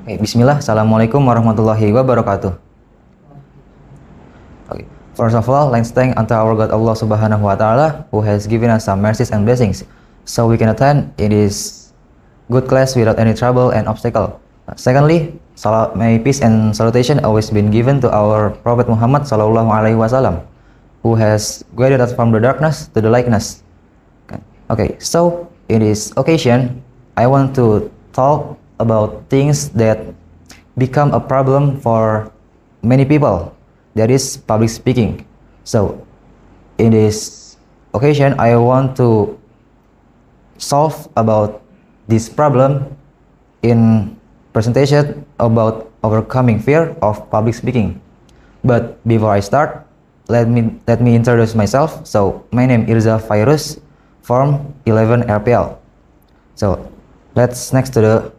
Okay, Bismillah, Assalamualaikum warahmatullahi wabarakatuh. Okay. First of all, let's thank unto our God Allah Subhanahu wa Ta'ala, who has given us some mercies and blessings, so we can attend in this good class without any trouble and obstacle. Secondly, may peace and salutation always been given to our Prophet Muhammad Sallallahu Alaihi Wasallam, who has guided us from the darkness to the lightness. Okay, so in this occasion, I want to talk about things that become a problem for many people, that is public speaking. So in this occasion, I want to solve about this problem in presentation about overcoming fear of public speaking. But before I start, let me introduce myself. So my name is Irza Fairuz from 11 RPL. So let's next to the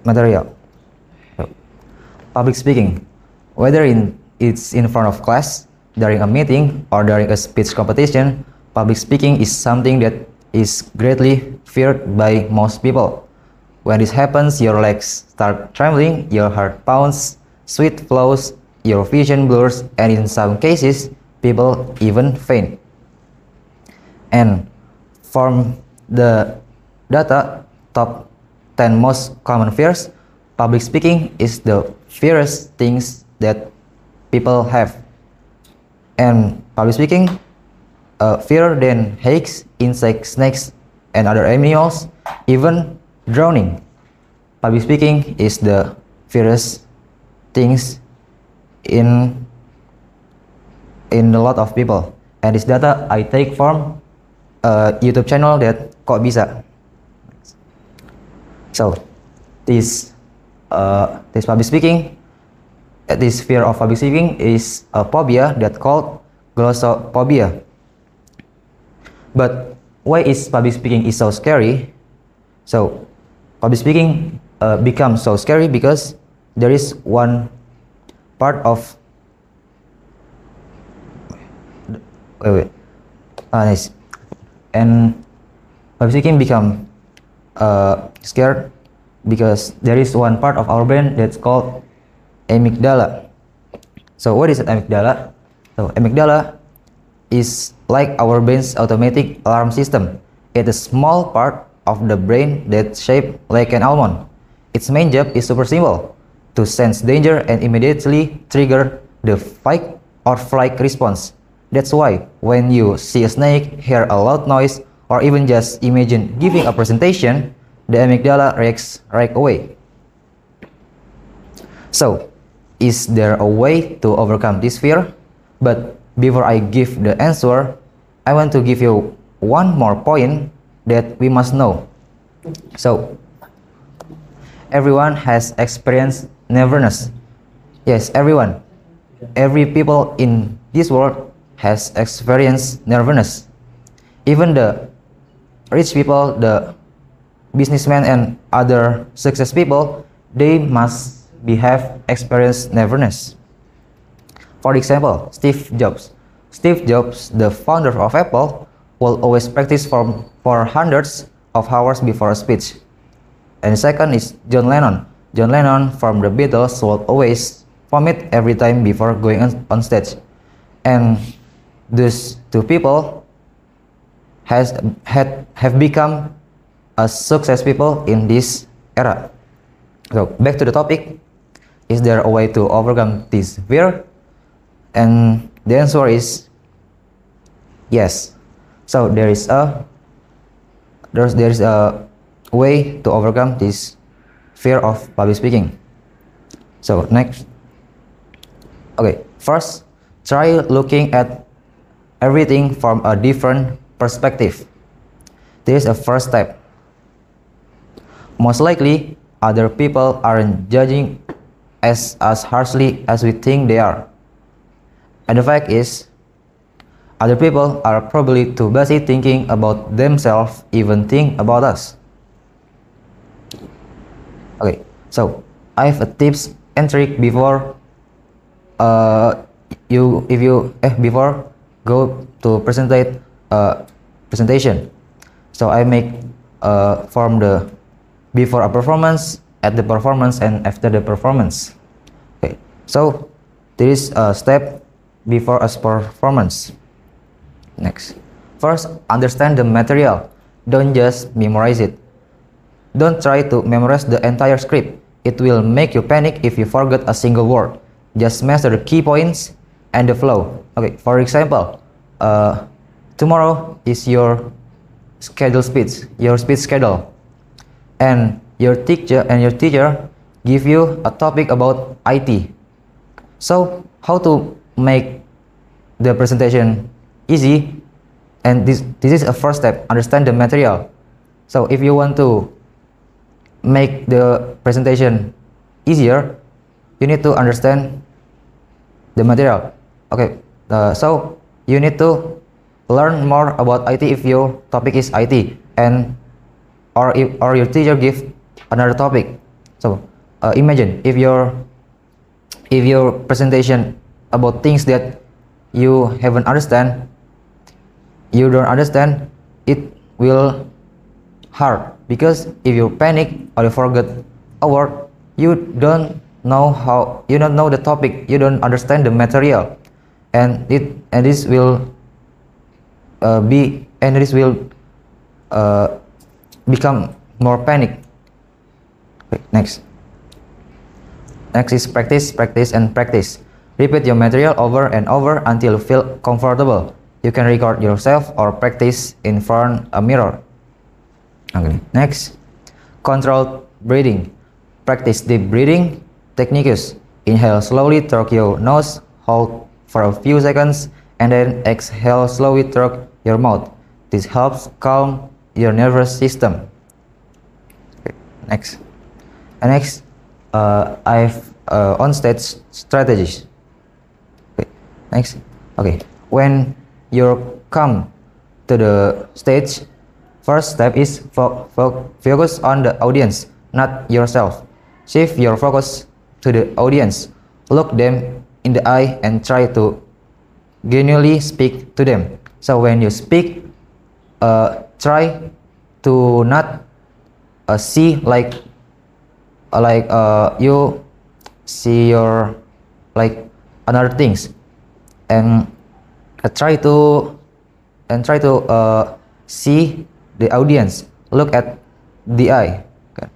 material. Public speaking, whether it's in front of class, during a meeting, or during a speech competition, public speaking is something that is greatly feared by most people. When this happens, your legs start trembling, your heart pounds, sweat flows, your vision blurs, and in some cases, people even faint. And from the data, top 10 most common fears, public speaking is the fiercest things that people have. And public speaking, fear than heights, insects, snakes, and other animals, even drowning. Public speaking is the fiercest things in a lot of people. And this data I take from a YouTube channel that Kok Bisa. So this public speaking, this fear of public speaking is a phobia that called glossophobia. But why is public speaking is so scary? So public speaking becomes so scary because there is one part of nice. And public speaking become scared because there is one part of our brain that's called amygdala. So what is an amygdala? So amygdala is like our brain's automatic alarm system. It's a small part of the brain that's shaped like an almond. Its main job is super simple: to sense danger and immediately trigger the fight or flight response. That's why when you see a snake, hear a loud noise, or even just imagine giving a presentation, the amygdala reacts right away. So, is there a way to overcome this fear? But before I give the answer, I want to give you one more point that we must know. So, everyone has experienced nervousness. Yes, everyone. Every people in this world has experienced nervousness. Even the rich people, the businessmen, and other success people, they must have experienced nervousness. For example, Steve Jobs. Steve Jobs, the founder of Apple, will always practice for hundreds of hours before a speech. And second is John Lennon. John Lennon from the Beatles will always vomit every time before going on stage. And these two people have become a success people in this era. So back to the topic, is there a way to overcome this fear? And the answer is yes. So there is a way to overcome this fear of public speaking. So next, okay, first try looking at everything from a different perspective. This is a first step. Most likely, other people aren't judging as harshly as we think they are. And the fact is, other people are probably too busy thinking about themselves even think about us. Okay, so I have a tips and trick before before go to presentation. So I make from the before a performance, at the performance and after the performance. Okay, so there is a step before a performance. Next, first understand the material. Don't just memorize it. Don't try to memorize the entire script. It will make you panic if you forget a single word. Just master the key points and the flow. Okay, for example, tomorrow is your speech schedule, and your teacher give you a topic about IT. So how to make the presentation easy? And this is a first step. Understand the material. So if you want to make the presentation easier, you need to understand the material. Okay, so you need to learn more about IT if your topic is IT, and or your teacher give another topic. So imagine if your presentation about things that you don't understand, it will hard, because if you panic or you forget a word, you don't know the topic, you don't understand the material, and this will become more panic. Okay, next is practice. Repeat your material over and over until you feel comfortable. You can record yourself or practice in front of a mirror. Okay. Next, controlled breathing. Practice deep breathing techniques. Inhale slowly through your nose, hold for a few seconds, and then exhale slowly through your mouth. This helps calm your nervous system. Okay. Next, I've on stage strategies. Okay. Next, okay, when you come to the stage, first step is focus on the audience, not yourself. Shift your focus to the audience. Look them in the eye and try to genuinely speak to them. So when you speak, try to not see like you see your like another things, and try to see the audience, look at the eye. Okay.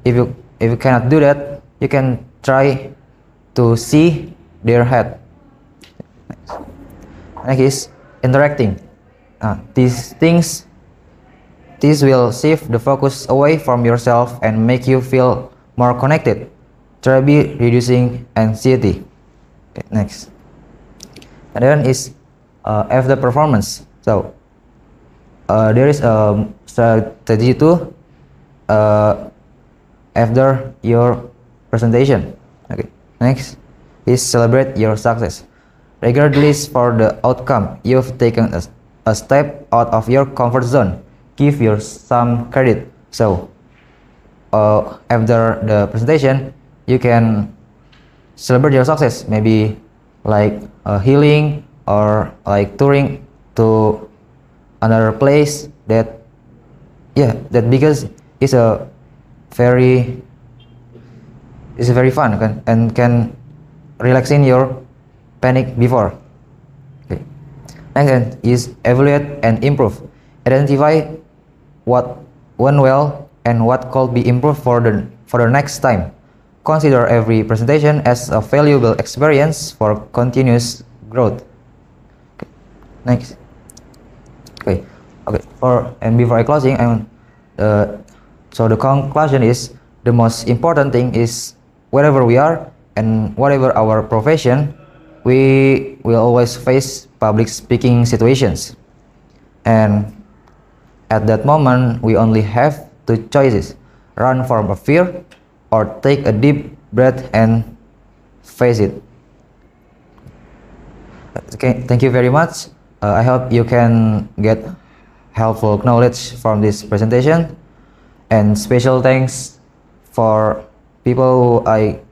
If you cannot do that, you can try to see their head. Next is interacting. These will shift the focus away from yourself and make you feel more connected, thereby reducing anxiety. Okay, next, and then is after performance. So there is a strategy to after your presentation. Okay, next is celebrate your success. Regardless for the outcome, you've taken a step out of your comfort zone. Give yourself some credit. So after the presentation, you can celebrate your success, maybe like healing or like touring to another place that because it's a very fun and can relaxing your panic before. Okay. Next is evaluate and improve. Identify what went well and what could be improved for the next time. Consider every presentation as a valuable experience for continuous growth. Okay. Next. Okay. Before I closing, so the conclusion is the most important thing is wherever we are and whatever our profession, we will always face public speaking situations, and at that moment we only have two choices: run from a fear or take a deep breath and face it. Okay, thank you very much. I hope you can get helpful knowledge from this presentation, and special thanks for people who I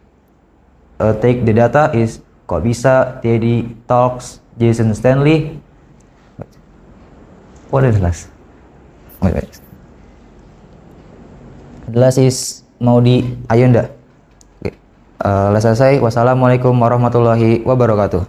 take the data is Kok Bisa, Teddy Talks, Jason Stanley. What is the last? Wait. The last is mau di Ayunda. Oke. Selesai. Wassalamualaikum warahmatullahi wabarakatuh.